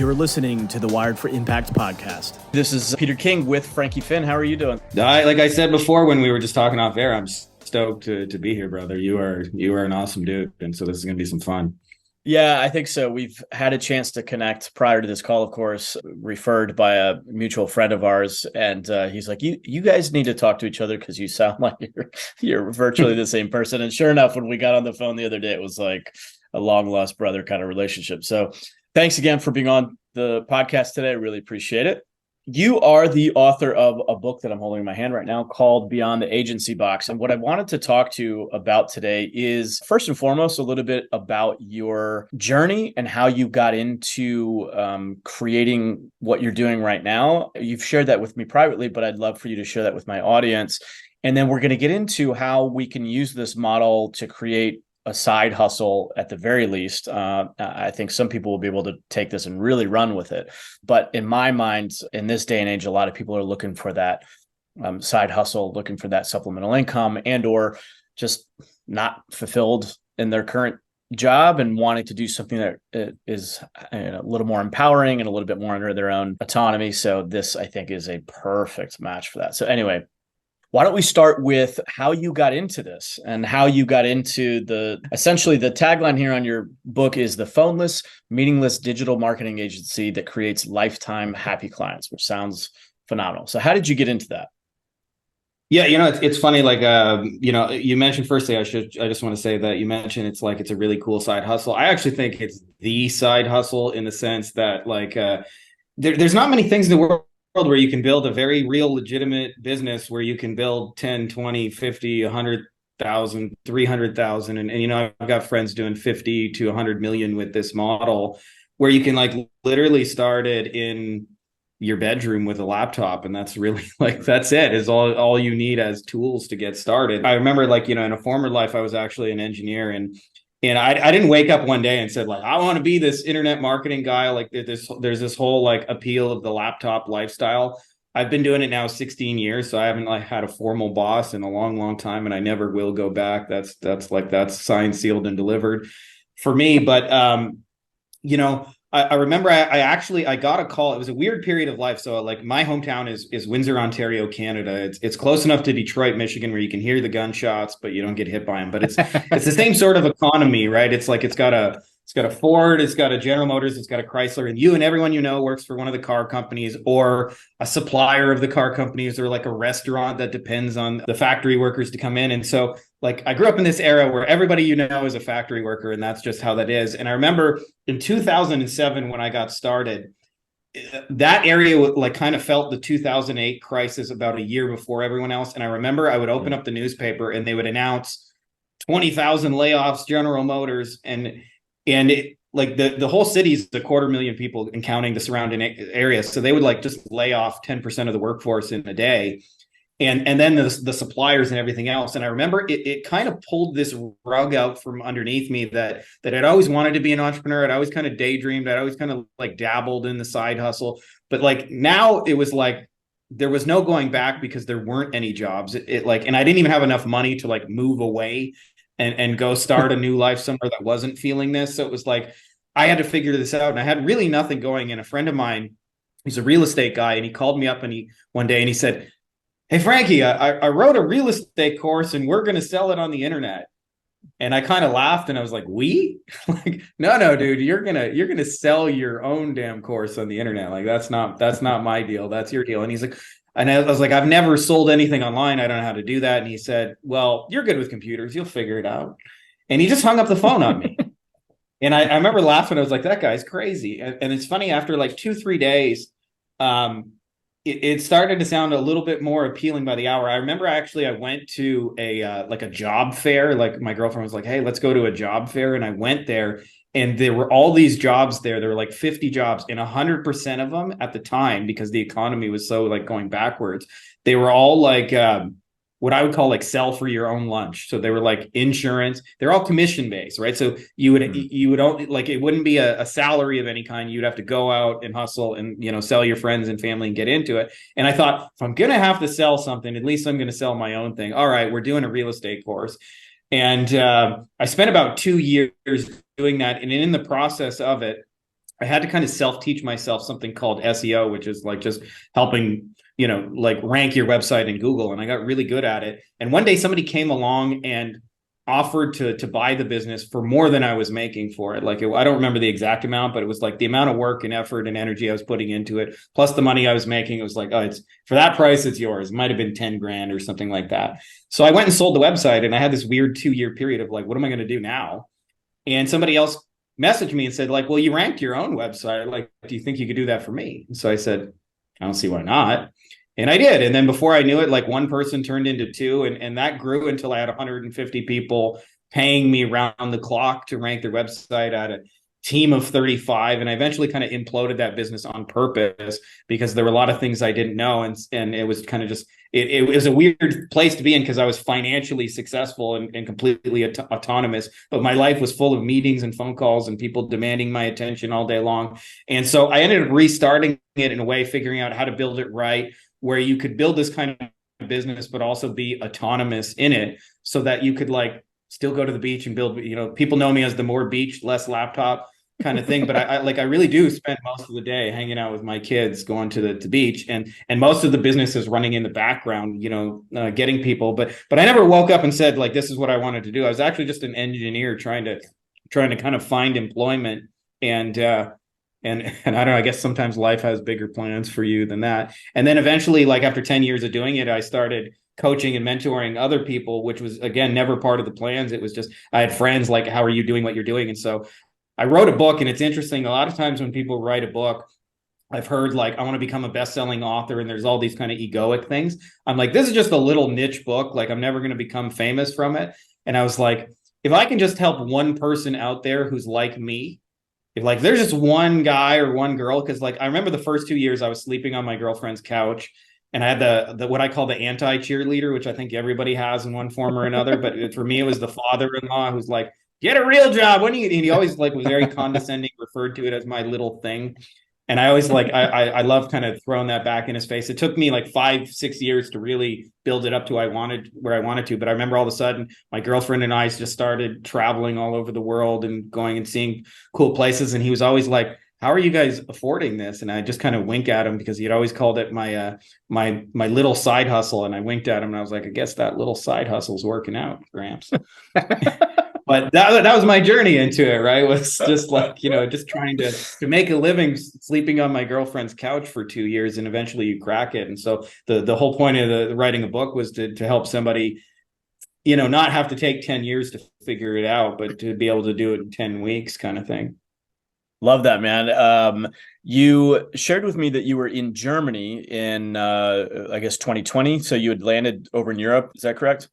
You're listening to the Wired for Impact podcast. This is Peter King with Frankie Fihn. How are you doing? Like I said before when we were just talking off air, I'm stoked to be here, brother. You are an awesome dude, and so this is going to be some fun. Yeah, I think so. We've had a chance to connect prior to this call, of course, referred by a mutual friend of ours. And he's like, you guys need to talk to each other because you sound like you're virtually the same person. And sure enough, when we got on the phone the other day, it was like a long lost brother kind of relationship. So thanks again for being on the podcast today. I really appreciate it. You are the author of a book that I'm holding in my hand right now called Beyond the Agency Box. And what I wanted to talk to you about today is, first and foremost, a little bit about your journey and how you got into creating what you're doing right now. You've shared that with me privately, but I'd love for you to share that with my audience. And then we're going to get into how we can use this model to create a side hustle at the very least. I think some people will be able to take this and really run with it. But in my mind, in this day and age, a lot of people are looking for that side hustle, looking for that supplemental income, and or just not fulfilled in their current job and wanting to do something that is a little more empowering and a little bit more under their own autonomy. So this, I think, is a perfect match for that. So anyway, why don't we start with how you got into this and how you got into essentially the tagline here on your book is the phoneless, meaningless digital marketing agency that creates lifetime happy clients, which sounds phenomenal. So how did you get into that? Yeah, it's funny. Like, you mentioned firstly, I just want to say that you mentioned it's a really cool side hustle. I actually think it's the side hustle in the sense that there's not many things in the world where you can build a very real legitimate business where you can build 10, 20, 50, 100,000, 300,000. And I've got friends doing 50 to 100 million with this model where you can literally start it in your bedroom with a laptop. And that's really that's it is all you need as tools to get started. I remember in a former life, I was actually an engineer and I didn't wake up one day and said I want to be this internet marketing guy. There's this whole appeal of the laptop lifestyle. I've been doing it now 16 years, so I haven't had a formal boss in a long, long time, and I never will go back. That's signed, sealed, and delivered for me. But I remember I got a call. It was a weird period of life. So my hometown is Windsor, Ontario, Canada. It's close enough to Detroit, Michigan, where you can hear the gunshots, but you don't get hit by them. But it's the same sort of economy, right? It's got a Ford, it's got a General Motors, it's got a Chrysler, and everyone works for one of the car companies or a supplier of the car companies or a restaurant that depends on the factory workers to come in. And so I grew up in this era where everybody is a factory worker, and that's just how that is. And I remember in 2007 when I got started, that area kind of felt the 2008 crisis about a year before everyone else. And I remember I would open up the newspaper and they would announce 20,000 layoffs, General Motors, and the whole city's 250,000 people and counting the surrounding areas. So they would just lay off 10% of the workforce in a day. And then the suppliers and everything else. And I remember it kind of pulled this rug out from underneath me that I'd always wanted to be an entrepreneur. I'd always kind of daydreamed. I'd always kind of dabbled in the side hustle. But now it was there was no going back because there weren't any jobs. And I didn't even have enough money to move away and go start a new life somewhere that wasn't feeling this. So it was I had to figure this out. And I had really nothing going. And a friend of mine, he's a real estate guy, and he called me up one day and he said, "Hey, Frankie, I wrote a real estate course and we're going to sell it on the internet." And I kind of laughed and I was like, "We?" No, dude, you're going to sell your own damn course on the internet. That's not my deal. That's your deal. And he's like, and I was like, "I've never sold anything online. I don't know how to do that." And he said, "Well, you're good with computers. You'll figure it out." And he just hung up the phone on me. And I remember laughing. I was like, "That guy's crazy." And it's funny, after 2-3 days, it started to sound a little bit more appealing by the hour. I remember I went to a job fair. My girlfriend was like, "Hey, let's go to a job fair." And I went there and there were all these jobs there. There were 50 jobs, and 100% of them at the time, because the economy was so going backwards, they were all what I would call sell for your own lunch. So they were insurance. They're all commission based, right? So you would only it wouldn't be a salary of any kind. You'd have to go out and hustle and sell your friends and family and get into it. And I thought, if I'm gonna have to sell something, at least I'm gonna sell my own thing. All right, we're doing a real estate course. And I spent about 2 years doing that. And in the process of it, I had to kind of self-teach myself something called SEO, which is like just helping, like rank your website in Google. And I got really good at it. And one day somebody came along and offered to buy the business for more than I was making for it. I don't remember the exact amount, but it was like the amount of work and effort and energy I was putting into it, plus the money I was making. It was like, oh, it's for that price, it's yours. It might have been 10 grand or something like that. So I went and sold the website, and I had this weird 2-year period of like, what am I going to do now? And somebody else messaged me and said, like, well, you ranked your own website. Like, do you think you could do that for me? And so I said, I don't see why not. And I did. And then before I knew it, like one person turned into two, and that grew until I had 150 people paying me around the clock to rank their website. I had a team of 35, and I eventually kind of imploded that business on purpose because there were a lot of things I didn't know. And it was kind of just, it was a weird place to be in because I was financially successful and completely autonomous, but my life was full of meetings and phone calls and people demanding my attention all day long. And so I ended up restarting it in a way, figuring out how to build it right, where you could build this kind of business, but also be autonomous in it so that you could like still go to the beach and build, people know me as the more beach, less laptop kind of thing. But I really do spend most of the day hanging out with my kids, going to the beach, and most of the business is running in the background, getting people. But I never woke up and said like, this is what I wanted to do. I was actually just an engineer trying to kind of find employment. And I don't know, I guess sometimes life has bigger plans for you than that. And then eventually, like after 10 years of doing it, I started coaching and mentoring other people, which was, again, never part of the plans. It was just, I had friends like, how are you doing what you're doing? And so I wrote a book. And it's interesting. A lot of times when people write a book, I've heard like, I want to become a best-selling author, and there's all these kind of egoic things. I'm like, this is just a little niche book. Like, I'm never going to become famous from it. And I was like, if I can just help one person out there who's like me, if like there's just one guy or one girl, because like I remember the first 2 years I was sleeping on my girlfriend's couch, and I had the what I call the anti-cheerleader, which I think everybody has in one form or another. But for me, it was the father-in-law who's like, get a real job. When you, and he always like was very condescending, referred to it as my little thing. And I always like, I love kind of throwing that back in his face. It took me like 5-6 years to really build it up to where I wanted to. But I remember all of a sudden my girlfriend and I just started traveling all over the world and going and seeing cool places. And he was always like, how are you guys affording this? And I just kind of wink at him because he'd always called it my little side hustle. And I winked at him and I was like, I guess that little side hustle's working out, Gramps. But that was my journey into it, right? Was just like, just trying to make a living sleeping on my girlfriend's couch for 2 years, and eventually you crack it. And so the whole point of the writing a book was to help somebody, not have to take 10 years to figure it out, but to be able to do it in 10 weeks kind of thing. Love that, man. You shared with me that you were in Germany in, I guess, 2020. So you had landed over in Europe. Is that correct?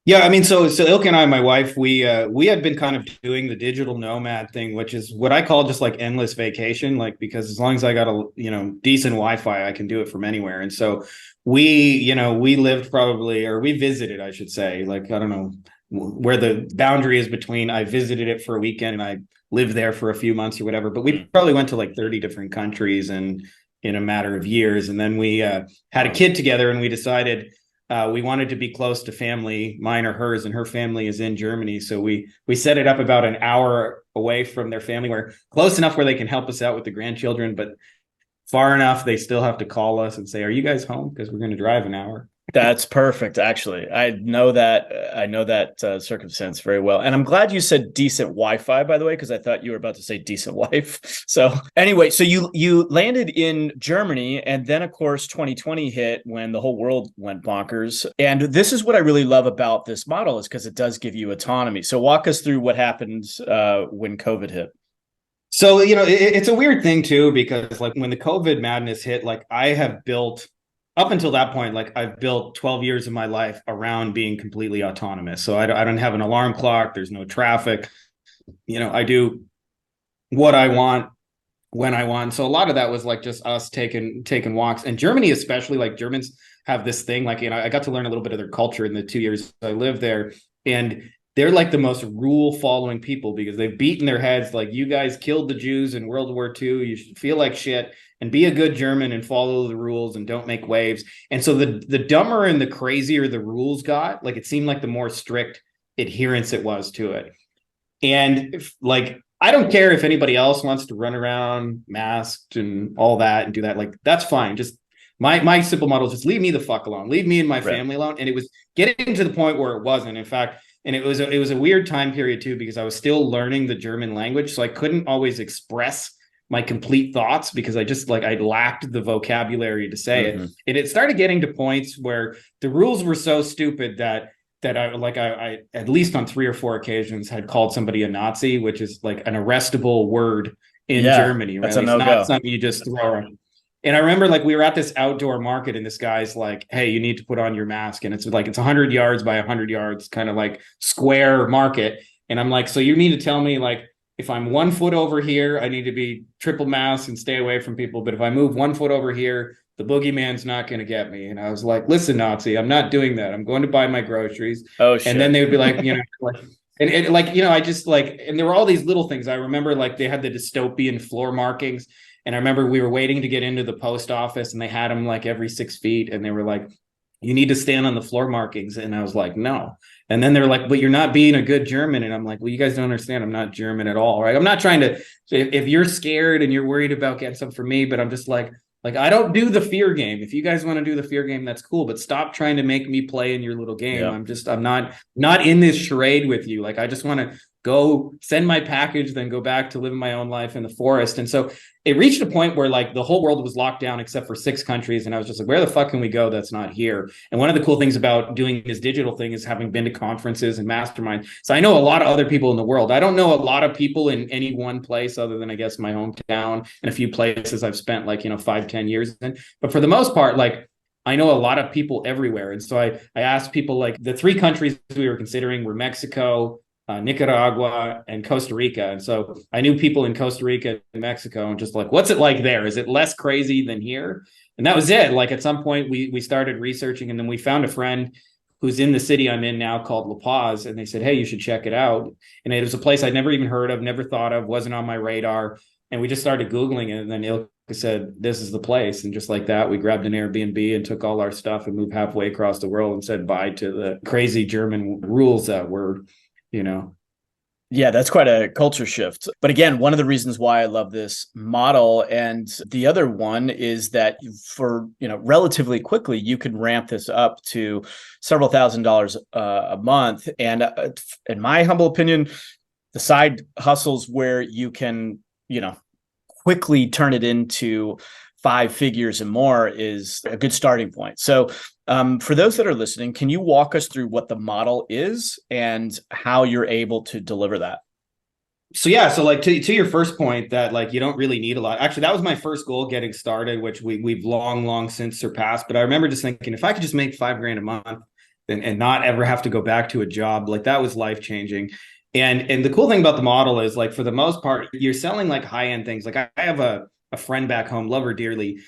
Yeah, I mean, so Ilke and I, my wife, we had been kind of doing the digital nomad thing, which is what I call just like endless vacation, like because as long as I got a decent Wi-Fi, I can do it from anywhere. And so we lived probably, or we visited, I should say, like I don't know where the boundary is between I visited it for a weekend and I lived there for a few months or whatever, but we probably went to like 30 different countries and in a matter of years. And then we had a kid together, and we decided we wanted to be close to family, mine or hers, and her family is in Germany. So we set it up about an hour away from their family, where close enough where they can help us out with the grandchildren, but far enough they still have to call us and say, are you guys home? Because we're going to drive an hour. That's perfect. Actually, I know that circumstance very well, and I'm glad you said decent Wi-Fi, by the way, because I thought you were about to say decent wife. So anyway, so you landed in Germany, and then of course 2020 hit when the whole world went bonkers. And this is what I really love about this model, is because it does give you autonomy. So walk us through what happened when COVID hit. So it's a weird thing too, because like when the COVID madness hit, like I have built. Up until that point, like I've built 12 years of my life around being completely autonomous. So I don't have an alarm clock. There's no traffic. I do what I want when I want. So a lot of that was like just us taking walks. And Germany, especially, like Germans have this thing, like, I got to learn a little bit of their culture in the 2 years I lived there. And they're like the most rule following people because they've beaten their heads like, you guys killed the Jews in World War II. You should feel like shit and be a good German and follow the rules and don't make waves. And so the dumber and the crazier the rules got, like it seemed like the more strict adherence it was to it. And like I don't care if anybody else wants to run around masked and all that and do that. Like, that's fine. Just my simple model is just leave me the fuck alone. Leave me and my Right. family alone. And it was getting to the point where it wasn't. In fact, and it was a weird time period too, because I was still learning the German language. So I couldn't always express my complete thoughts because I just like I lacked the vocabulary to say it. Hmm. And it started getting to points where the rules were so stupid that I at least on 3 or 4 occasions had called somebody a Nazi, which is like an arrestable word in Yeah, Germany, that's right? a Like, it's not no-go. something you just throw around. And I remember like we were at this outdoor market and this guy's like, "Hey, you need to put on your mask." And it's like it's 100 yards by 100 yards, kind of like square market. And I'm like, "So you need to tell me like if I'm 1 foot over here, I need to be triple mask and stay away from people. But if I move 1 foot over here, the boogeyman's not going to get me." And I was like, "Listen, Nazi, I'm not doing that. I'm going to buy my groceries." Oh And then shit. they would be like, like, and like, I just like, and there were all these little things. I remember like they had the dystopian floor markings. And I remember we were waiting to get into the post office and they had them like every 6 feet. And they were like, "You need to stand on the floor markings." And I was like, "No." And then they're like, "But you're not being a good German." And I'm like, "Well, you guys don't understand. I'm not German at all, right? I'm not trying to, if you're scared and you're worried about getting something from me, but I'm just like, I don't do the fear game. If you guys want to do the fear game, that's cool. But stop trying to make me play in your little game. Yeah. I'm not in this charade with you. Like, I just want to go send my package, then go back to living my own life in the forest." And so it reached a point where like the whole world was locked down except for 6 countries. And I was just like, where the fuck can we go that's not here? And one of the cool things about doing this digital thing is having been to conferences and masterminds. So I know a lot of other people in the world. I don't know a lot of people in any one place other than I guess my hometown and a few places I've spent like, 5, 10 years in. But for the most part, like I know a lot of people everywhere. And so I asked people like the 3 countries we were considering were Mexico, Nicaragua, and Costa Rica. And so I knew people in Costa Rica and Mexico and just like, what's it like there? Is it less crazy than here? And that was it. Like at some point we started researching and then we found a friend who's in the city I'm in now called La Paz. And they said, "Hey, you should check it out." And it was a place I'd never even heard of, never thought of, wasn't on my radar. And we just started Googling it. And then Ilka said, "This is the place." And just like that, we grabbed an Airbnb and took all our stuff and moved halfway across the world and said bye to the crazy German rules that were, you know. Yeah, that's quite a culture shift. But again, one of the reasons why I love this model, and the other one is that for, relatively quickly, you can ramp this up to several $1,000s a month. And in my humble opinion, the side hustles where you can, quickly turn it into 5 figures and more is a good starting point. So for those that are listening, can you walk us through what the model is and how you're able to deliver that? So yeah, so like to your first point that like you don't really need a lot. Actually, that was my first goal getting started, which we've long since surpassed. But I remember just thinking if I could just make 5 grand a month and not ever have to go back to a job, like that was life changing. And the cool thing about the model is like for the most part, you're selling like high end things. Like I have a friend back home, love her dearly.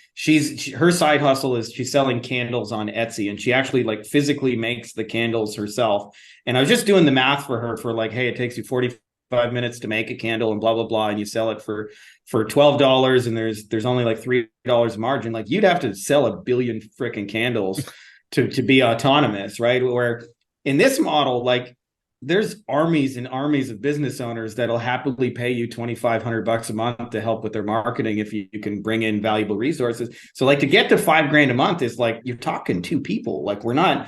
Her side hustle is she's selling candles on Etsy, and she actually like physically makes the candles herself. And I was just doing the math for her for like, hey, it takes you 45 minutes to make a candle and blah blah blah, and you sell it for $12, and there's only like $3 margin. Like you'd have to sell a billion freaking candles to be autonomous, right? Where in this model, like there's armies and armies of business owners that'll happily pay you $2,500 a month to help with their marketing if you can bring in valuable resources. So like to get to 5 grand a month is like you're talking 2 people. Like we're not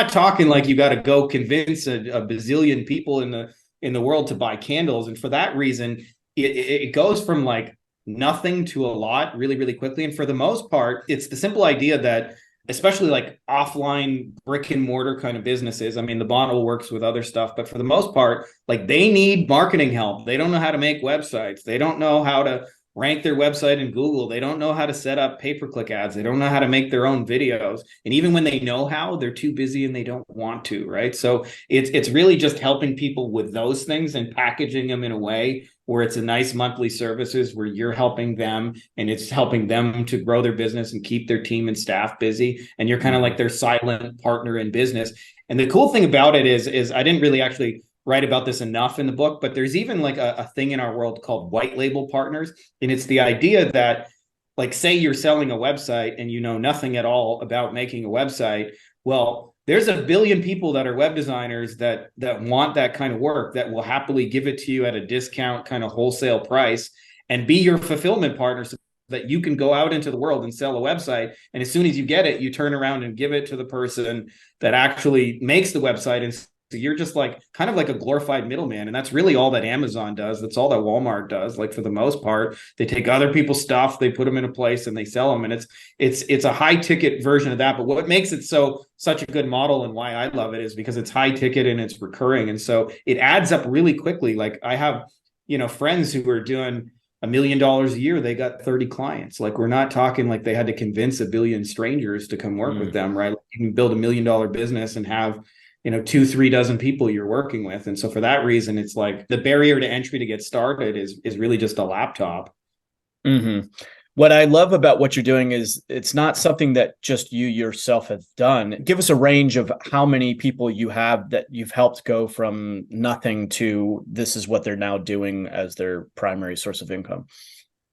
talking like you got to go convince a bazillion people in the world to buy candles. And for that reason, it goes from like nothing to a lot really, really quickly. And for the most part, it's the simple idea that especially like offline brick and mortar kind of businesses. I mean, the model works with other stuff, but for the most part, like they need marketing help. They don't know how to make websites. They don't know how to rank their website in Google. They don't know how to set up pay-per-click ads. They don't know how to make their own videos. And even when they know how, they're too busy and they don't want to, right? So it's really just helping people with those things and packaging them in a way where it's a nice monthly services where you're helping them and it's helping them to grow their business and keep their team and staff busy. And you're kind of like their silent partner in business. And the cool thing about it is I didn't really actually write about this enough in the book, but there's even like a thing in our world called white label partners. And it's the idea that like, say you're selling a website and you know nothing at all about making a website. Well, there's a billion people that are web designers that want that kind of work, that will happily give it to you at a discount kind of wholesale price and be your fulfillment partner, so that you can go out into the world and sell a website. And as soon as you get it, you turn around and give it to the person that actually makes the website. And so you're just like kind of like a glorified middleman. And that's really all that Amazon does. That's all that Walmart does. Like, for the most part, they take other people's stuff, they put them in a place and they sell them. And it's a high ticket version of that. But what makes it such a good model, and why I love it, is because it's high ticket and it's recurring. And so it adds up really quickly. Like, I have, friends who are doing $1 million a year. They got 30 clients. Like, we're not talking like they had to convince a billion strangers to come work with them, right? Like, you can build $1 million business and have, 2-3 dozen people you're working with. And so for that reason, it's like the barrier to entry to get started is really just a laptop. Mm-hmm. What I love about what you're doing is it's not something that just you yourself have done. Give us a range of how many people you have that you've helped go from nothing to this is what they're now doing as their primary source of income.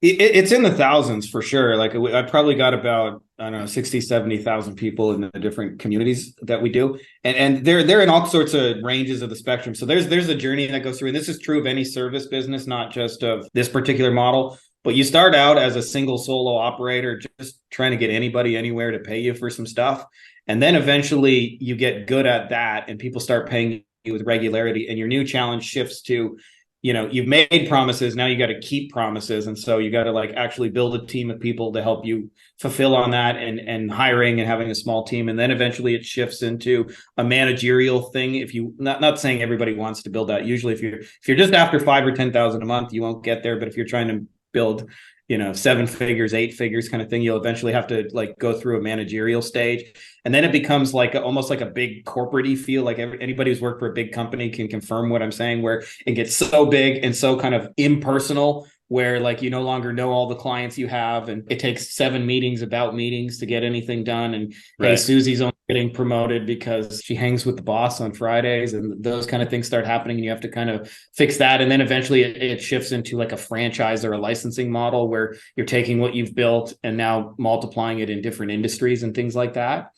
It's in the thousands for sure. Like, I probably got about, I don't know, 60, 70,000 people in the different communities that we do. And they're in all sorts of ranges of the spectrum. So there's a journey that goes through, and this is true of any service business, not just of this particular model. But you start out as a single solo operator, just trying to get anybody anywhere to pay you for some stuff. And then eventually you get good at that and people start paying you with regularity, and your new challenge shifts to, you've made promises. Now you got to keep promises. And so you got to like actually build a team of people to help you fulfill on that, and hiring and having a small team. And then eventually it shifts into a managerial thing. If you not saying everybody wants to build that. Usually if you're just after 5 or 10,000 a month, you won't get there. But if you're trying to build 7 figures, 8 figures kind of thing, you'll eventually have to like go through a managerial stage. And then it becomes like almost like a big corporate-y feel. Like, anybody who's worked for a big company can confirm what I'm saying, where it gets so big and so kind of impersonal, where like you no longer know all the clients you have, and it takes 7 meetings about meetings to get anything done. And Right. Hey, Susie's only getting promoted because she hangs with the boss on Fridays, and those kind of things start happening, and you have to kind of fix that. And then eventually it shifts into like a franchise or a licensing model, where you're taking what you've built and now multiplying it in different industries and things like that.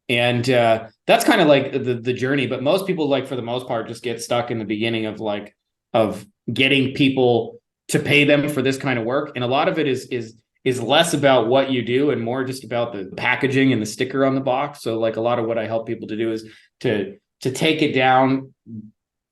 And that's kind of like the journey. But most people, like, for the most part, just get stuck in the beginning of getting people to pay them for this kind of work. And a lot of it is less about what you do and more just about the packaging and the sticker on the box. So like, a lot of what I help people to do is to take it down,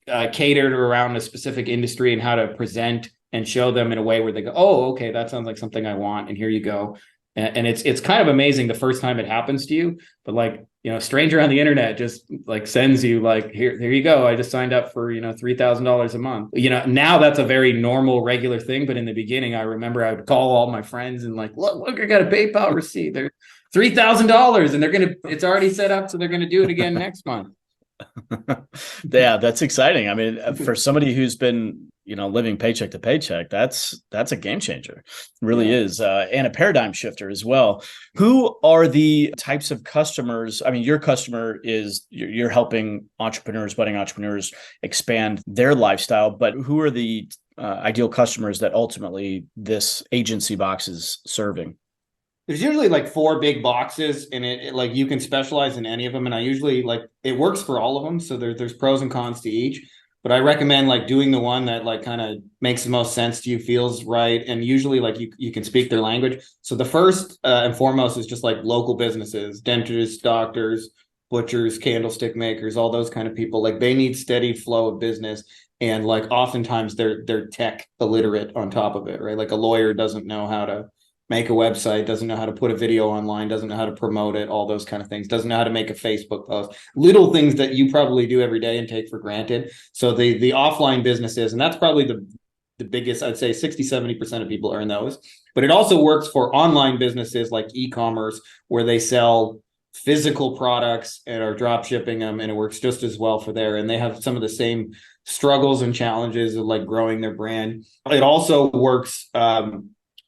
catered around a specific industry, and how to present and show them in a way where they go, oh, okay, that sounds like something I want. And here you go. And it's kind of amazing the first time it happens to you, but like, a stranger on the internet just like sends you like, here you go. I just signed up for, $3,000 a month. Now that's a very normal, regular thing. But in the beginning, I remember I would call all my friends and like, look, I got a PayPal receipt. They're $3,000 and it's already set up. So they're going to do it again next month. Yeah, that's exciting. I mean, for somebody who's been, living paycheck to paycheck, that's a game changer. It really is. And a paradigm shifter as well. Who are the types of customers? I mean, your customer is you're helping entrepreneurs, budding entrepreneurs expand their lifestyle, but who are the ideal customers that ultimately this agency box is serving? There's usually like 4 big boxes, and it like you can specialize in any of them. And I usually like it works for all of them. So there's pros and cons to each. But I recommend like doing the one that like kind of makes the most sense to you, feels right. And usually like you can speak their language. So the first and foremost is just like local businesses, dentists, doctors, butchers, candlestick makers, all those kind of people. Like, they need steady flow of business. And like oftentimes they're tech illiterate on top of it, right? Like, a lawyer doesn't know how to make a website, doesn't know how to put a video online, doesn't know how to promote it, all those kind of things, doesn't know how to make a Facebook post, little things that you probably do every day and take for granted. So the offline businesses, and that's probably the biggest, I'd say 60-70% of people are in those. But it also works for online businesses like e-commerce, where they sell physical products and are drop shipping them, and it works just as well for there. And they have some of the same struggles and challenges of like growing their brand. It also works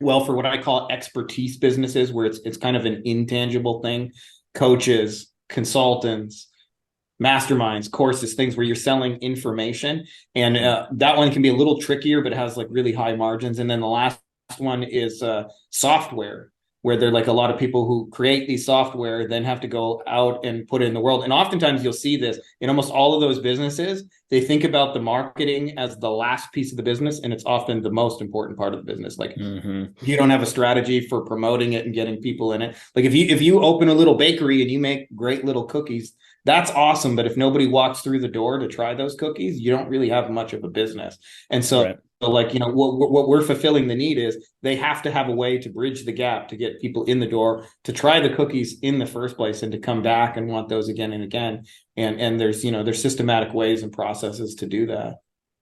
well for what I call expertise businesses, where it's kind of an intangible thing. Coaches, consultants, masterminds, courses, things where you're selling information. And that one can be a little trickier, but it has like really high margins. And then the last one is software. where they're like a lot of people who create these software then have to go out and put it in the world. And oftentimes you'll see this in almost all of those businesses. They think about the marketing as the last piece of the business, and it's often the most important part of the business. Like if you don't have a strategy for promoting it and getting people in it, like if you open a little bakery and you make great little cookies, that's awesome. But if nobody walks through the door to try those cookies, you don't really have much of a business. And so, Right. like, what we're fulfilling the need is they have to have a way to bridge the gap to get people in the door to try the cookies in the first place and to come back and want those again and again. And there's systematic ways and processes to do that.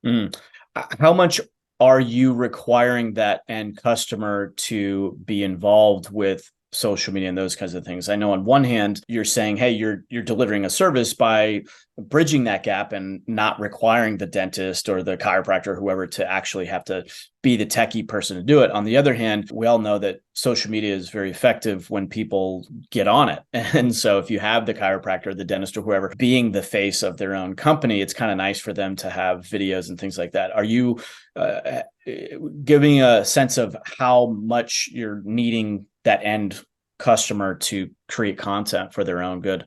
Mm. How much are you requiring that end customer to be involved with social media and those kinds of things? I know on one hand, you're saying, hey, you're delivering a service by bridging that gap and not requiring the dentist or the chiropractor or whoever to actually have to be the techie person to do it. On the other hand, we all know that social media is very effective when people get on it. And so if you have the chiropractor, the dentist, or whoever being the face of their own company, it's kind of nice for them to have videos and things like that. Are you giving a sense of how much you're needing that end customer to create content for their own good?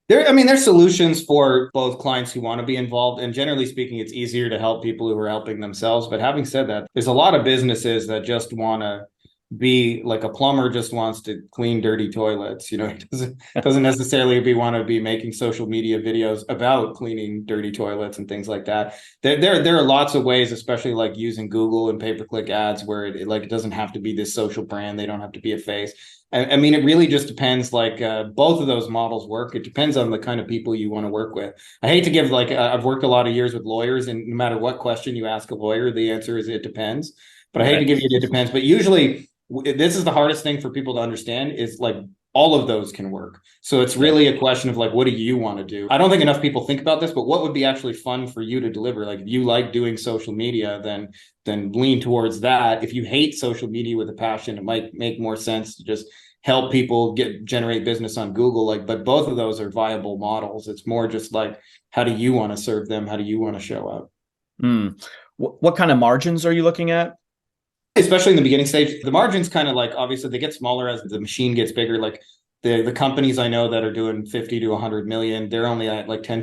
There's solutions for both clients who want to be involved, and generally speaking, it's easier to help people who are helping themselves. But having said that, there's a lot of businesses that just want to be like a plumber just wants to clean dirty toilets. It doesn't necessarily want to be making social media videos about cleaning dirty toilets and things like that. There are lots of ways, especially like using Google and pay-per-click ads, where it doesn't have to be this social brand. They don't have to be a face. I mean, it really just depends. Like both of those models work. It depends on the kind of people you want to work with. I hate to give I've worked a lot of years with lawyers, and no matter what question you ask a lawyer, the answer is it depends. But I hate to give you it depends. But usually, this is the hardest thing for people to understand is like all of those can work. So it's really a question of like, what do you want to do? I don't think enough people think about this, but what would be actually fun for you to deliver? Like if you like doing social media, then lean towards that. If you hate social media with a passion, it might make more sense to just help people generate business on Google. But both of those are viable models. It's more just like, how do you want to serve them? How do you want to show up? What kind of margins are you looking at? Especially in the beginning stage, the margins kind of like, obviously they get smaller as the machine gets bigger. Like the companies I know that are doing 50 to 100 million, they're only at like 10,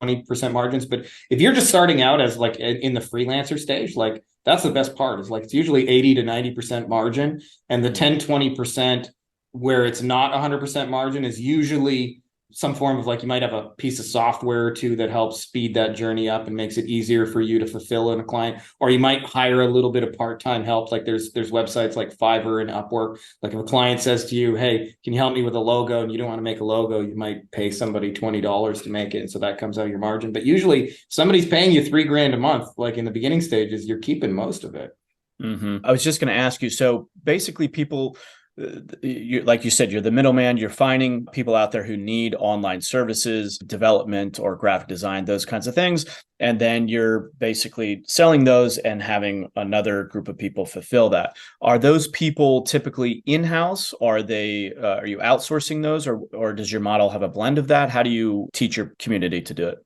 20% margins. But if you're just starting out as like in the freelancer stage, like that's the best part is like, it's usually 80 to 90% margin. And the 10, 20% where it's not 100% margin is usually some form of like, you might have a piece of software or two that helps speed that journey up and makes it easier for you to fulfill in a client, or you might hire a little bit of part-time help. Like there's websites like Fiverr and Upwork. Like if a client says to you, hey, can you help me with a logo? And you don't want to make a logo, you might pay somebody $20 to make it. And so that comes out of your margin. But usually somebody's paying you $3,000 a month. Like in the beginning stages, you're keeping most of it. I was just going to ask you. So basically people, like you said, you're the middleman. You're finding people out there who need online services, development or graphic design, those kinds of things. And then you're basically selling those and having another group of people fulfill that. Are those people typically in-house? Are you outsourcing those, or does your model have a blend of that? How do you teach your community to do it?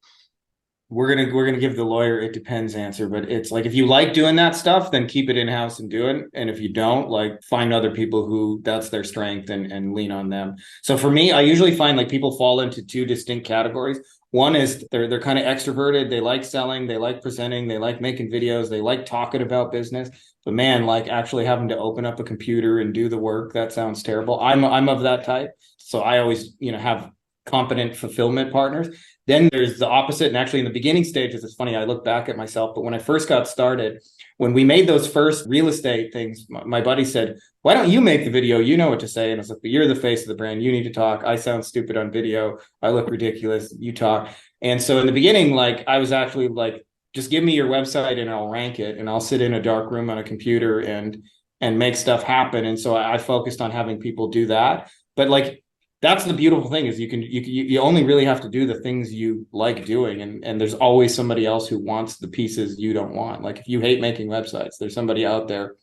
We're gonna give the lawyer it depends answer, but it's like if you like doing that stuff, then keep it in house and do it. And if you don't, like find other people who that's their strength and lean on them. So for me, I usually find like people fall into two distinct categories. One is they're kind of extroverted. They like selling, they like presenting, they like making videos, they like talking about business. But man, like actually having to open up a computer and do the work, that sounds terrible. I'm of that type. So I always, have competent fulfillment partners. Then there's the opposite. And actually in the beginning stages, it's funny, I look back at myself, but when I first got started, when we made those first real estate things, my buddy said, why don't you make the video? You know what to say. And I was like, but you're the face of the brand. You need to talk. I sound stupid on video. I look ridiculous. You talk. And so in the beginning, like I was actually like, just give me your website and I'll rank it. And I'll sit in a dark room on a computer and make stuff happen. And so I focused on having people do that. But like, that's the beautiful thing is you only really have to do the things you like doing. And there's always somebody else who wants the pieces you don't want. Like if you hate making websites, there's somebody out there,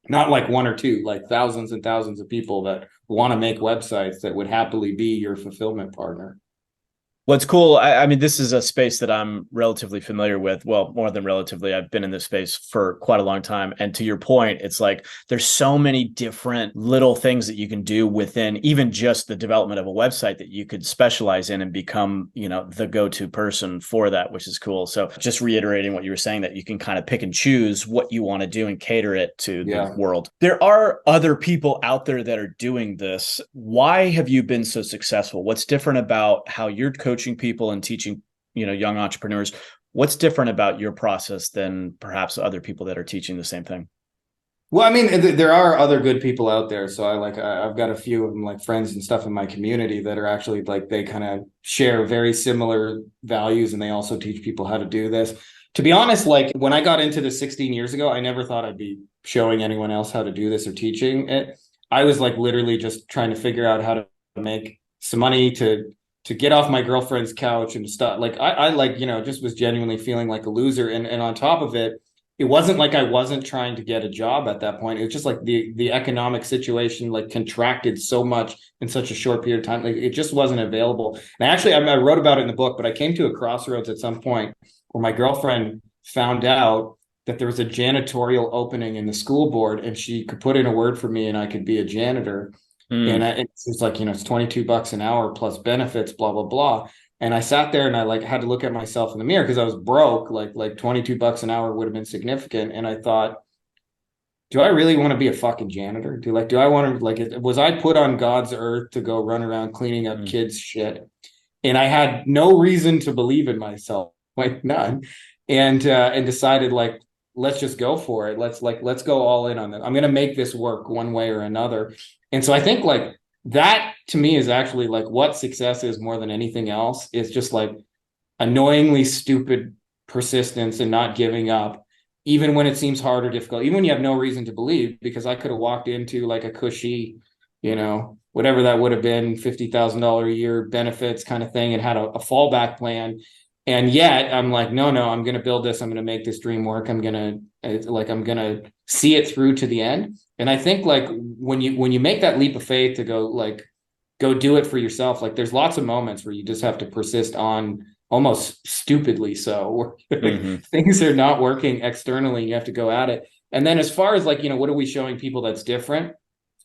not like one or two, like thousands and thousands of people that want to make websites that would happily be your fulfillment partner. What's cool, I mean, this is a space that I'm relatively familiar with. Well, more than relatively, I've been in this space for quite a long time. And to your point, it's like there's so many different little things that you can do within even just the development of a website that you could specialize in and become, the go-to person for that, which is cool. So just reiterating what you were saying, that you can kind of pick and choose what you want to do and cater it to the world. There are other people out there that are doing this. Why have you been so successful? What's different about how you're coaching people and teaching, young entrepreneurs? What's different about your process than perhaps other people that are teaching the same thing? Well, I mean, there are other good people out there. So I've got a few of them, like friends and stuff in my community, that are actually like, they kind of share very similar values, and they also teach people how to do this. To be honest, like when I got into this 16 years ago, I never thought I'd be showing anyone else how to do this or teaching it. I was like literally just trying to figure out how to make some money to get off my girlfriend's couch and stuff. Like I like, just was genuinely feeling like a loser. And on top of it, it wasn't like I wasn't trying to get a job at that point. It was just like the economic situation like contracted so much in such a short period of time. Like it just wasn't available. And actually, I wrote about it in the book, but I came to a crossroads at some point where my girlfriend found out that there was a janitorial opening in the school board, and she could put in a word for me and I could be a janitor. And it's like, it's $22 an hour plus benefits, blah, blah, blah. And I sat there and I like had to look at myself in the mirror because I was broke. Like $22 an hour would have been significant. And I thought, do I really want to be a fucking janitor? Do I want to, like, was I put on God's earth to go run around cleaning up kids' shit? And I had no reason to believe in myself, like none. And decided, like, let's just go for it. Let's go all in on that. I'm going to make this work one way or another. And so I think like that to me is actually like what success is more than anything else. Is just like annoyingly stupid persistence and not giving up, even when it seems hard or difficult, even when you have no reason to believe, because I could have walked into like a cushy, whatever that would have been, $50,000 a year benefits kind of thing, and had a fallback plan. And yet I'm like, no, I'm going to build this. I'm going to make this dream work. I'm going to see it through to the end. And I think like when you make that leap of faith to go do it for yourself, like there's lots of moments where you just have to persist on, almost stupidly so, where things are not working externally and you have to go at it. And then as far as like, what are we showing people that's different?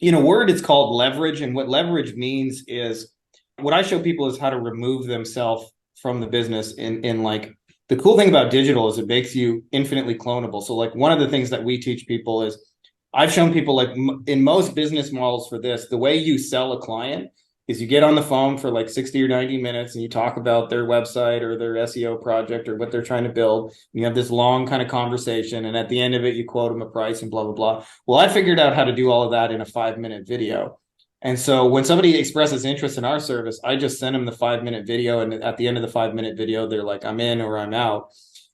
Word, it's called leverage. And what leverage means is, what I show people is how to remove themselves from the business. In like, the cool thing about digital is it makes you infinitely clonable. So like one of the things that we teach people is, I've shown people like in most business models for this, the way you sell a client is you get on the phone for like 60 or 90 minutes and you talk about their website or their SEO project or what they're trying to build. You have this long kind of conversation, and at the end of it, you quote them a price and blah, blah, blah. Well, I figured out how to do all of that in a 5-minute video. And so when somebody expresses interest in our service, I just send them the 5-minute video. And at the end of the 5-minute video, they're like, I'm in or I'm out.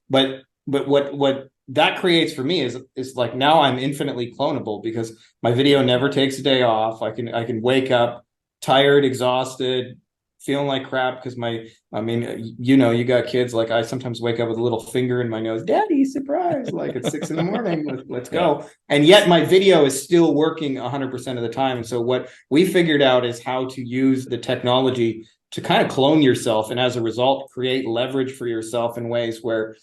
But what that creates for me is like, now I'm infinitely clonable because my video never takes a day off. I can wake up tired, exhausted, feeling like crap because you got kids. Like I sometimes wake up with a little finger in my nose, Daddy, surprise, like it's 6 a.m. Let's go. And yet my video is still working 100% of the time. And so what we figured out is how to use the technology to kind of clone yourself, and as a result, create leverage for yourself in ways where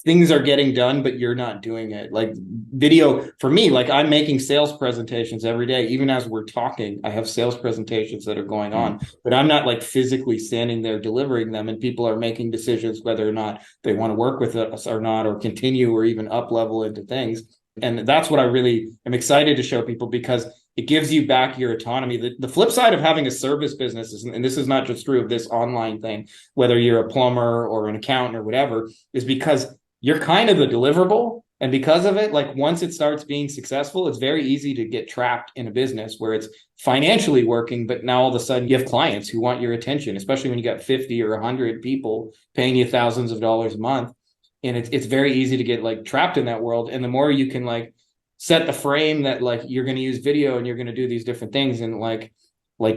things are getting done, but you're not doing it. Like video for me, like I'm making sales presentations every day. Even as we're talking, I have sales presentations that are going on, but I'm not like physically standing there delivering them. And people are making decisions whether or not they want to work with us or not, or continue or even up level into things. And that's what I really am excited to show people, because it gives you back your autonomy. The flip side of having a service business is, and this is not just true of this online thing, whether you're a plumber or an accountant or whatever, is because you're kind of the deliverable. And because of it, like once it starts being successful, it's very easy to get trapped in a business where it's financially working, but now all of a sudden you have clients who want your attention, especially when you got 50 or 100 people paying you thousands of dollars a month. And it's very easy to get like trapped in that world. And the more you can like set the frame that like you're going to use video and you're going to do these different things, and like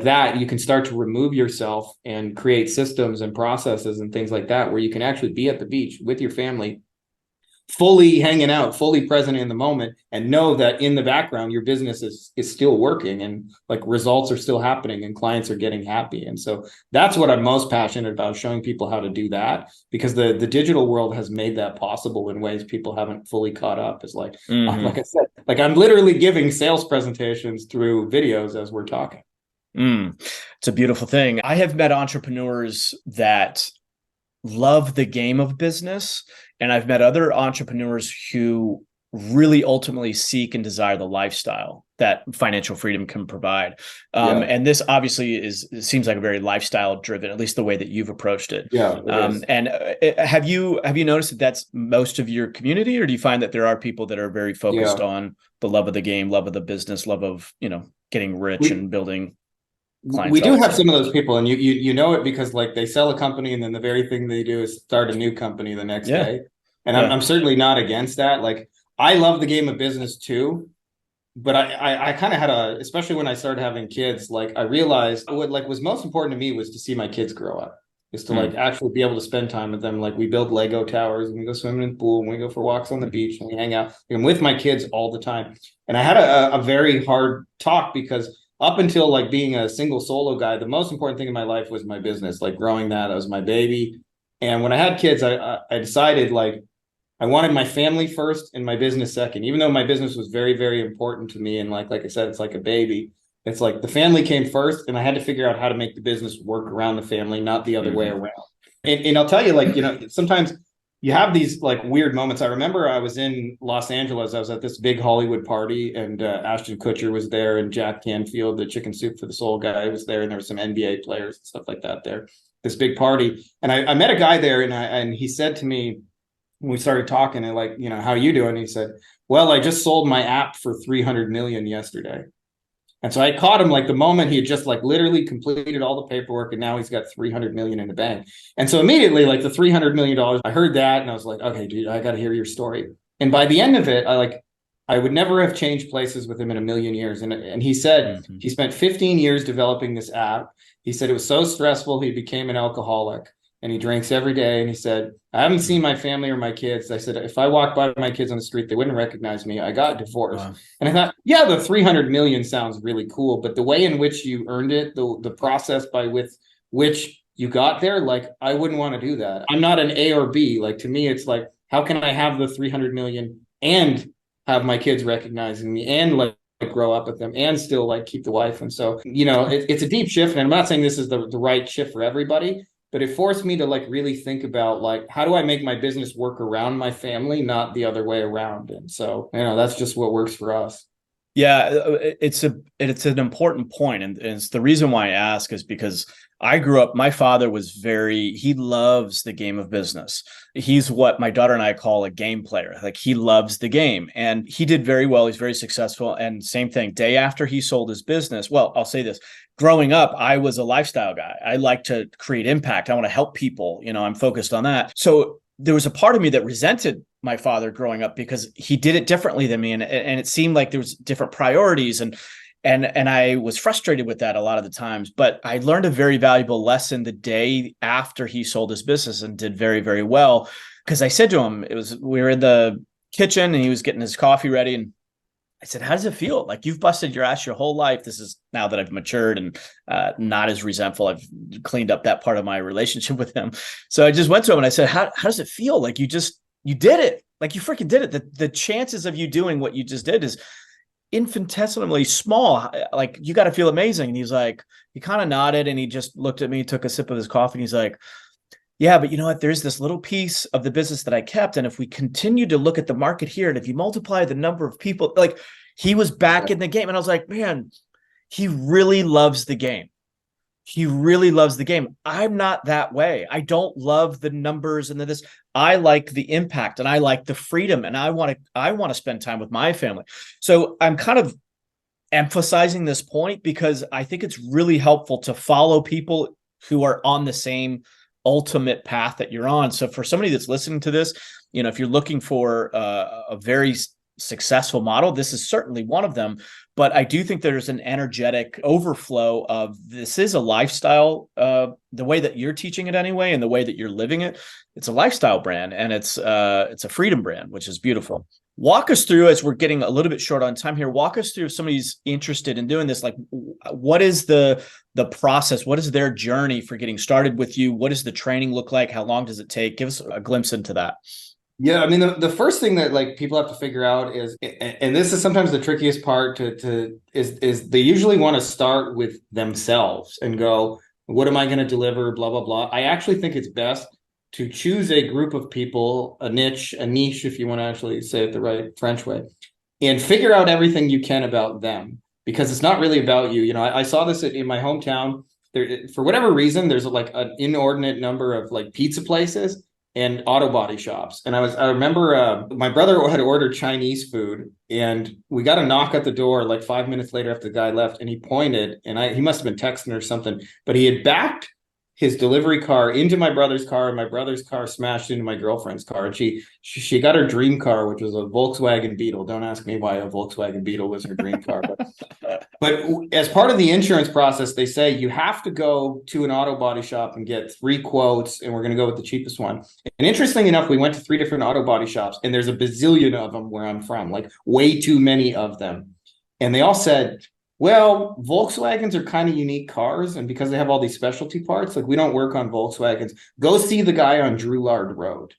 that, you can start to remove yourself and create systems and processes and things like that, where you can actually be at the beach with your family, fully hanging out, fully present in the moment, and know that in the background your business is still working, and like results are still happening and clients are getting happy. And so that's what I'm most passionate about, showing people how to do that, because the digital world has made that possible in ways people haven't fully caught up. Is like, like I said, like I'm literally giving sales presentations through videos as we're talking. It's a beautiful thing. I have met entrepreneurs that love the game of business, and I've met other entrepreneurs who really ultimately seek and desire the lifestyle that financial freedom can provide. And this obviously seems like a very lifestyle driven, at least the way that you've approached it. And have you noticed that that's most of your community, or do you find that there are people that are very focused on the love of the game, love of the business, love of, getting rich and building clientele? We do have some of those people, and you know it because like they sell a company and then the very thing they do is start a new company the next day. And I'm certainly not against that. Like I love the game of business too, but I kind of had especially when I started having kids, like I realized what like was most important to me was to see my kids grow up, is to like actually be able to spend time with them. Like we build Lego towers and we go swimming in the pool and we go for walks on the beach and we hang out. I'm with my kids all the time. And I had a very hard talk, because up until like being a single solo guy, the most important thing in my life was my business, like growing that. That was my baby. And when I had kids, I decided like I wanted my family first and my business second, even though my business was very, very important to me. And like I said, it's like a baby. It's like the family came first, and I had to figure out how to make the business work around the family, not the other way around. And I'll tell you, like, sometimes you have these like weird moments. I remember I was in Los Angeles. I was at this big Hollywood party, and Ashton Kutcher was there, and Jack Canfield, the Chicken Soup for the Soul guy, was there, and there were some NBA players and stuff like that there. This big party, and I met a guy there, and he said to me when we started talking, and like, how are you doing? And he said, "Well, I just sold my app for 300 million yesterday." And so I caught him like the moment he had just like literally completed all the paperwork, and now he's got 300 million in the bank. And so immediately, like the $300 million, I heard that and I was like, okay, dude, I got to hear your story. And by the end of it, I would never have changed places with him in a million years. And he said he spent 15 years developing this app. He said it was so stressful, he became an alcoholic, and he drinks every day. And he said, I haven't seen my family or my kids. I said, if I walked by my kids on the street, they wouldn't recognize me. I got divorced. Wow. And I thought, yeah, the 300 million sounds really cool, but the way in which you earned it, the process by which you got there, like, I wouldn't want to do that. I'm not an A or B. Like, to me, it's like, how can I have the 300 million and have my kids recognizing me and like grow up with them and still like keep the wife? And so, it's a deep shift. And I'm not saying this is the right shift for everybody, but it forced me to like really think about like, how do I make my business work around my family, not the other way around? And so, that's just what works for us. Yeah, it's an important point. And it's the reason why I ask is because I grew up, my father he loves the game of business. He's what my daughter and I call a game player. Like, he loves the game, and he did very well. He's very successful. And same thing, day after he sold his business. Well, I'll say this. Growing up, I was a lifestyle guy. I like to create impact. I want to help people. I'm focused on that. So there was a part of me that resented my father growing up because he did it differently than me. And it seemed like there was different priorities. And I was frustrated with that a lot of the times. But I learned a very valuable lesson the day after he sold his business and did very, very well. Because I said to him, we were in the kitchen and he was getting his coffee ready. And I said, how does it feel? Like, you've busted your ass your whole life. This is now that I've matured and not as resentful. I've cleaned up that part of my relationship with him. So I just went to him and I said, how does it feel? Like, you did it. Like, you freaking did it. The chances of you doing what you just did is infinitesimally small. Like, you got to feel amazing. And he's like, he kind of nodded and he just looked at me, took a sip of his coffee. And he's like, yeah, but you know what? There's this little piece of the business that I kept. And if we continue to look at the market here, and if you multiply the number of people, like, he was back in the game. And I was like, man, he really loves the game. He really loves the game. I'm not that way. I don't love the numbers and this. I like the impact and I like the freedom, and I want to spend time with my family. So I'm kind of emphasizing this point because I think it's really helpful to follow people who are on the same ultimate path that you're on. So for somebody that's listening to this, if you're looking for a very successful model. This is certainly one of them, but I do think there's an energetic overflow of this is a lifestyle, the way that you're teaching it anyway, and the way that you're living it. It's a lifestyle brand, and it's a freedom brand, which is beautiful. Walk us through, as we're getting a little bit short on time here, walk us through if somebody's interested in doing this, like what is the process? What is their journey for getting started with you? What does the training look like? How long does it take? Give us a glimpse into that. Yeah, I mean, the first thing that like people have to figure out is, and this is sometimes the trickiest part is they usually want to start with themselves and go, what am I going to deliver? Blah, blah, blah. I actually think it's best to choose a group of people, a niche, if you want to actually say it the right French way, and figure out everything you can about them, because it's not really about you. You know, I saw this in my hometown. There, for whatever reason, there's like an inordinate number of like pizza places and auto body shops. And I remember my brother had ordered Chinese food, and we got a knock at the door like 5 minutes later after the guy left, and he pointed, and he must have been texting or something, but he had backed his delivery car into my brother's car, and my brother's car smashed into my girlfriend's car. And she got her dream car, which was a Volkswagen Beetle. Don't ask me why a Volkswagen Beetle was her dream car. But as part of the insurance process, they say you have to go to an auto body shop and get 3 quotes, and we're going to go with the cheapest one. And interestingly enough, we went to 3 different auto body shops, and there's a bazillion of them where I'm from, like way too many of them. And they all said, well, Volkswagens are kind of unique cars, and because they have all these specialty parts, like we don't work on Volkswagens. Go see the guy on Drouillard Road.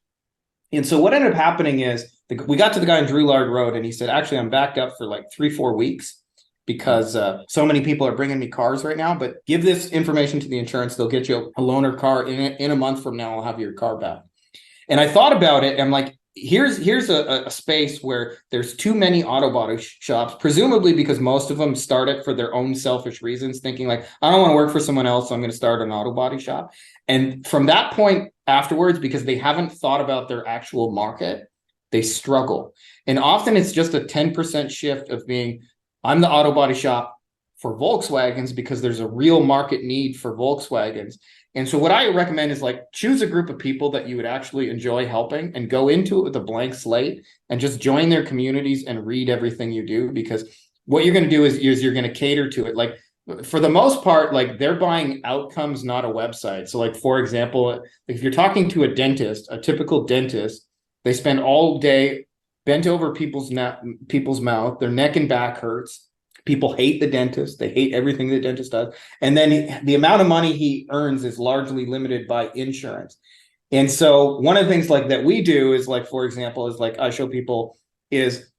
And so what ended up happening is we got to the guy on Drouillard Road, and he said, actually, I'm backed up for like 3-4 weeks because so many people are bringing me cars right now. But give this information to the insurance. They'll get you a loaner car in a month from now. I'll have your car back. And I thought about it. And I'm like, here's a space where there's too many auto body shops, presumably because most of them start it for their own selfish reasons, thinking like, I don't want to work for someone else, so I'm going to start an auto body shop. And from that point afterwards, because they haven't thought about their actual market, they struggle. And often it's just a 10% shift of being, I'm the auto body shop for Volkswagens because there's a real market need for Volkswagens. And so what I recommend is like choose a group of people that you would actually enjoy helping and go into it with a blank slate and just join their communities and read everything you do, because what you're going to do is you're going to cater to it. Like for the most part, like they're buying outcomes, not a website. So like, for example, if you're talking to a dentist, a typical dentist, they spend all day bent over people's mouth, their neck and back hurts. People hate the dentist. They hate everything the dentist does. And then the amount of money he earns is largely limited by insurance. And so one of the things like that we do is like, for example, is like I show people is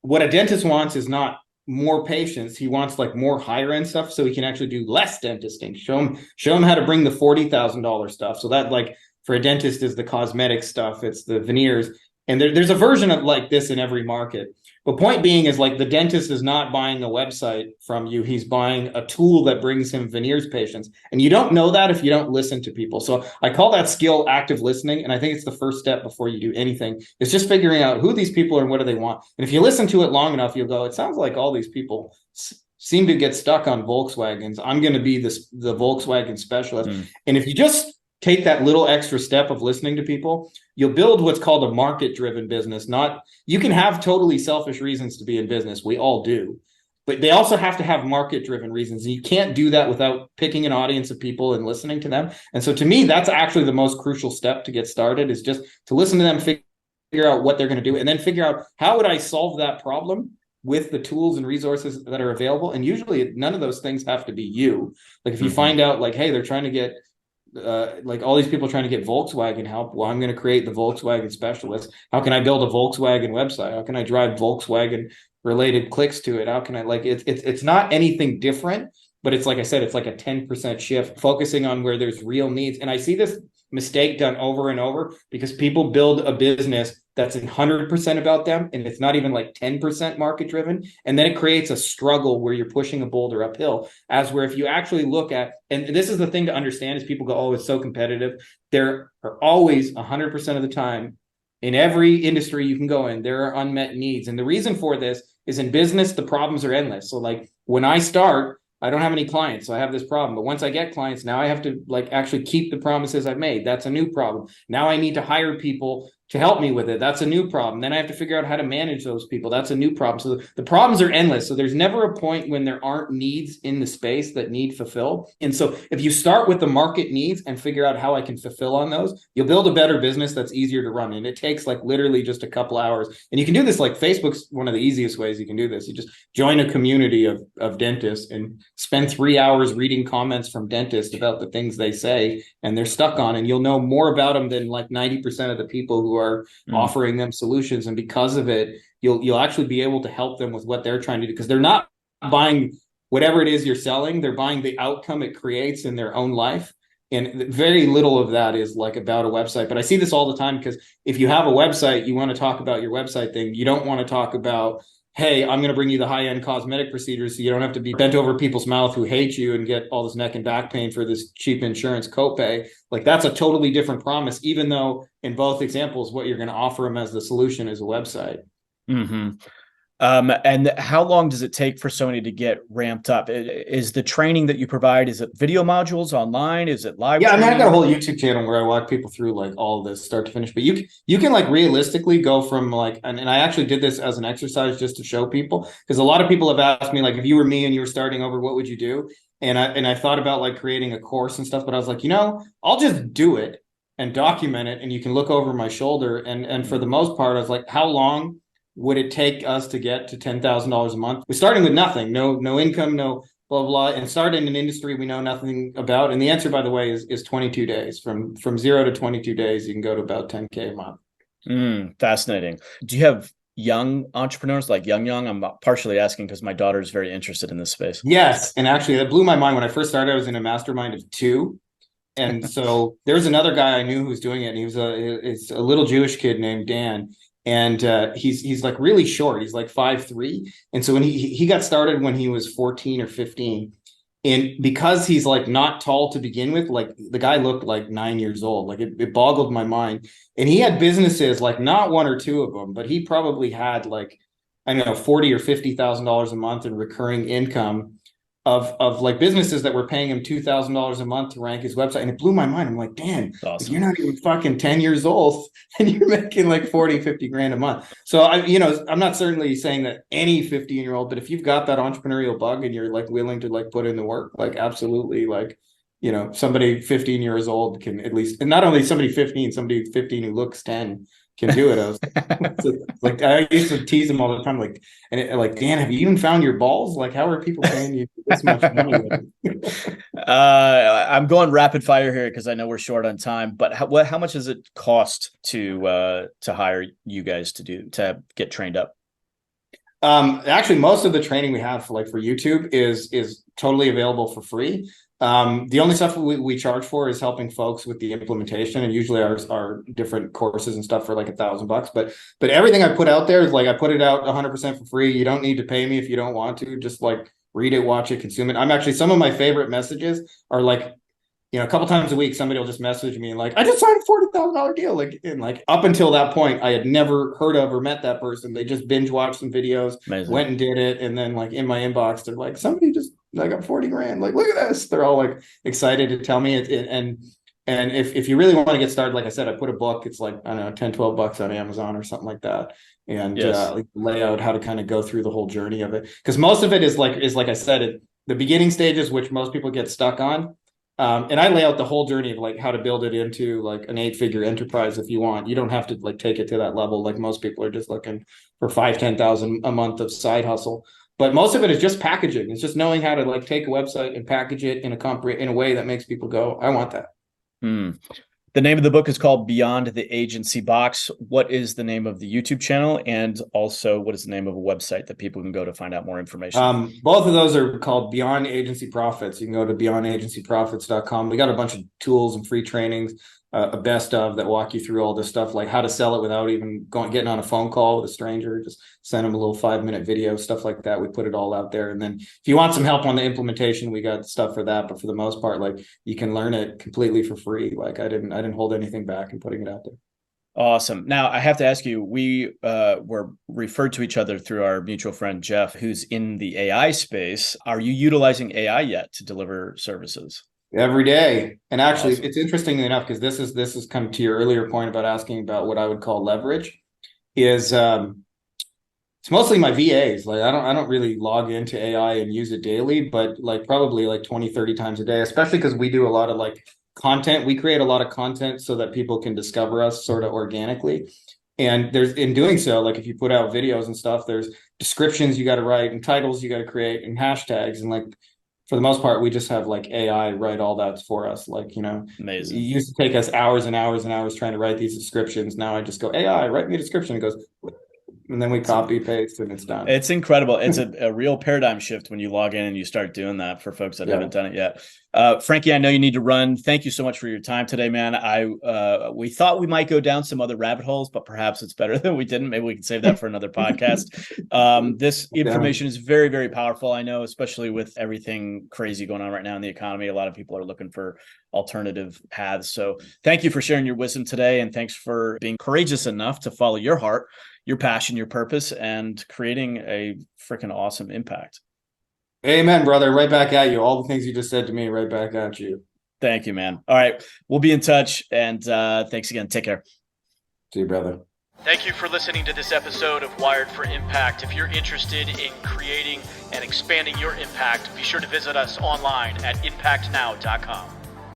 what a dentist wants is not more patients. He wants like more higher end stuff so he can actually do less dentisting. Show him how to bring the $40,000 stuff. So that like for a dentist is the cosmetic stuff. It's the veneers. And there's a version of like this in every market. But point being is like the dentist is not buying a website from you. He's buying a tool that brings him veneers patients. And you don't know that if you don't listen to people. So I call that skill active listening. And I think it's the first step before you do anything. It's just figuring out who these people are and what do they want. And if you listen to it long enough, you'll go, it sounds like all these people seem to get stuck on Volkswagens. I'm going to be the Volkswagen specialist. And if you just take that little extra step of listening to people, you'll build what's called a market-driven business. You can have totally selfish reasons to be in business. We all do. But they also have to have market-driven reasons. And you can't do that without picking an audience of people and listening to them. And so to me, that's actually the most crucial step to get started, is just to listen to them, figure out what they're going to do, and then figure out how would I solve that problem with the tools and resources that are available. And usually none of those things have to be you. Like if you find out like, hey, they're trying to get like all these people trying to get Volkswagen help. Well, I'm going to create the Volkswagen specialist. How can I build a Volkswagen website? How can I drive Volkswagen related clicks to it? How can I like it's not anything different, but it's like I said, it's like a 10% shift focusing on where there's real needs. And I see this mistake done over and over because people build a business that's 100% about them and it's not even like 10% market driven, and then it creates a struggle where you're pushing a boulder uphill. As where if you actually look at, and this is the thing to understand, is people go, oh, it's so competitive. There are always 100% of the time in every industry you can go in, there are unmet needs. And the reason for this is in business, the problems are endless. So like when I start, I don't have any clients, so I have this problem. But once I get clients, now I have to like actually keep the promises I've made. That's a new problem. Now I need to hire people to help me with it. That's a new problem. Then I have to figure out how to manage those people. That's a new problem. So the problems are endless. So there's never a point when there aren't needs in the space that need fulfilled. And so if you start with the market needs and figure out how I can fulfill on those, you'll build a better business that's easier to run. And it takes like literally just a couple hours. And you can do this, like Facebook's one of the easiest ways you can do this. You just join a community of dentists and spend 3 hours reading comments from dentists about the things they say and they're stuck on, and you'll know more about them than like 90% of the people who are offering them solutions. And because of it, you'll actually be able to help them with what they're trying to do, because they're not buying whatever it is you're selling, they're buying the outcome it creates in their own life. And very little of that is like about a website. But I see this all the time, because if you have a website, you want to talk about your website thing. You don't want to talk about, hey, I'm going to bring you the high-end cosmetic procedures so you don't have to be bent over people's mouth who hate you and get all this neck and back pain for this cheap insurance copay. Like, that's a totally different promise, even though in both examples, what you're going to offer them as the solution is a website. Mm-hmm. And how long does it take for somebody to get ramped up? Is the training that you provide, is it video modules online? Is it live? Yeah, training? I mean, I've got a whole YouTube channel where I walk people through like all of this start to finish. But you can like realistically go from like, and I actually did this as an exercise just to show people, because a lot of people have asked me, like, if you were me and you were starting over, what would you do? And I thought about like creating a course and stuff, but I was like, I'll just do it and document it, and you can look over my shoulder. And for the most part, I was like, how long would it take us to get to $10,000 a month? We're starting with nothing, no income, no blah, blah, and start in an industry we know nothing about. And the answer, by the way, is 22 days. From 0 to 22 days, you can go to about 10K a month. Fascinating. Do you have young entrepreneurs, like young? I'm partially asking because my daughter is very interested in this space. Yes. And actually, that blew my mind. When I first started, I was in a mastermind of 2. And so there's another guy I knew who was doing it. And he was it's a little Jewish kid named Dan. And he's like really short. He's like 5'3". And so when he got started when he was 14 or 15, and because he's like not tall to begin with, like the guy looked like 9 years old. Like it boggled my mind. And he had businesses, like not 1 or 2 of them, but he probably had like, I don't know, $40,000 or $50,000 a month in recurring income of like businesses that were paying him $2,000 a month to rank his website. And it blew my mind. I'm like, Dan, awesome. You're not even fucking 10 years old and you're making like 40, 50 grand a month. So I'm not certainly saying that any 15-year-old, but if you've got that entrepreneurial bug and you're like willing to like put in the work, like absolutely, like, somebody 15 years old can at least, and not only somebody 15 who looks 10 can do it. I was like, I used to tease him all the time, like, Dan, have you even found your balls? Like, how are people paying you this much money? I'm going rapid fire here because I know we're short on time. But how much does it cost to hire you guys to get trained up? Actually, most of the training we have for YouTube is totally available for free. The only stuff we charge for is helping folks with the implementation, and usually our different courses and stuff for like $1,000. But everything I put out there is like, I put it out 100% for free. You don't need to pay me if you don't want to. Just like read it, watch it, consume it. Some of my favorite messages are like, a couple times a week, somebody will just message me like, I just signed a $40,000 deal. Like, and like up until that point, I had never heard of or met that person. They just binge watched some videos, Amazing. Went and did it. And then like in my inbox, they're like, somebody just, I got 40 grand. Like, look at this. They're all like excited to tell me it. And if you really want to get started, like I said, I put a book. It's like, I don't know, 10, 12 bucks on Amazon or something like that. And like lay out how to kind of go through the whole journey of it. Because most of it is like I said, the beginning stages, which most people get stuck on. And I lay out the whole journey of like how to build it into like an 8-figure enterprise if you want. You don't have to like take it to that level. Like most people are just looking for 5,000-10,000 a month of side hustle. But most of it is just packaging. It's just knowing how to like take a website and package it in a way that makes people go, I want that. The name of the book is called Beyond the Agency Box. What is the name of the YouTube channel? And also, what is the name of a website that people can go to find out more information? Both of those are called Beyond Agency Profits. You can go to beyondagencyprofits.com. We got a bunch of tools and free trainings, a best of that walk you through all this stuff, like how to sell it without even getting on a phone call with a stranger. Just send them a little 5-minute video, stuff like that. We put it all out there. And then if you want some help on the implementation, we got stuff for that. But for the most part, like you can learn it completely for free. Like I didn't hold anything back in putting it out there. Awesome. Now I have to ask you, we were referred to each other through our mutual friend, Jeff, who's in the AI space. Are you utilizing AI yet to deliver services? every day. And actually, Awesome. it's interesting enough because this is come to your earlier point about asking about what I would call leverage is it's mostly my VAs. Like I don't really log into AI and use it daily, but like probably like 20, 30 times a day, especially because we do a lot of like content. We create a lot of content so that people can discover us sort of organically. And there's in doing so, like if you put out videos and stuff, there's descriptions you got to write and titles you got to create and hashtags. And like for the most part, we just have like AI write all that for us. Like, it Amazing. used to take us hours and hours and hours trying to write these descriptions. Now I just go, AI, write me a description. It goes, and then we copy paste and it's done. It's incredible. It's a real paradigm shift when you log in and you start doing that for folks that Yeah. haven't done it yet. Frankie, I know you need to run. Thank you so much for your time today, man. We thought we might go down some other rabbit holes, but perhaps it's better that we didn't. Maybe we can save that for another podcast. This information is very, very powerful. I know, especially with everything crazy going on right now in the economy, a lot of people are looking for alternative paths. So thank you for sharing your wisdom today. And thanks for being courageous enough to follow your heart, your passion, your purpose, and creating a freaking awesome impact. Amen, brother. Right back at you. All the things you just said to me, right back at you. Thank you, man. All right. We'll be in touch. And thanks again. Take care. See you, brother. Thank you for listening to this episode of Wired for Impact. If you're interested in creating and expanding your impact, be sure to visit us online at impactnow.com.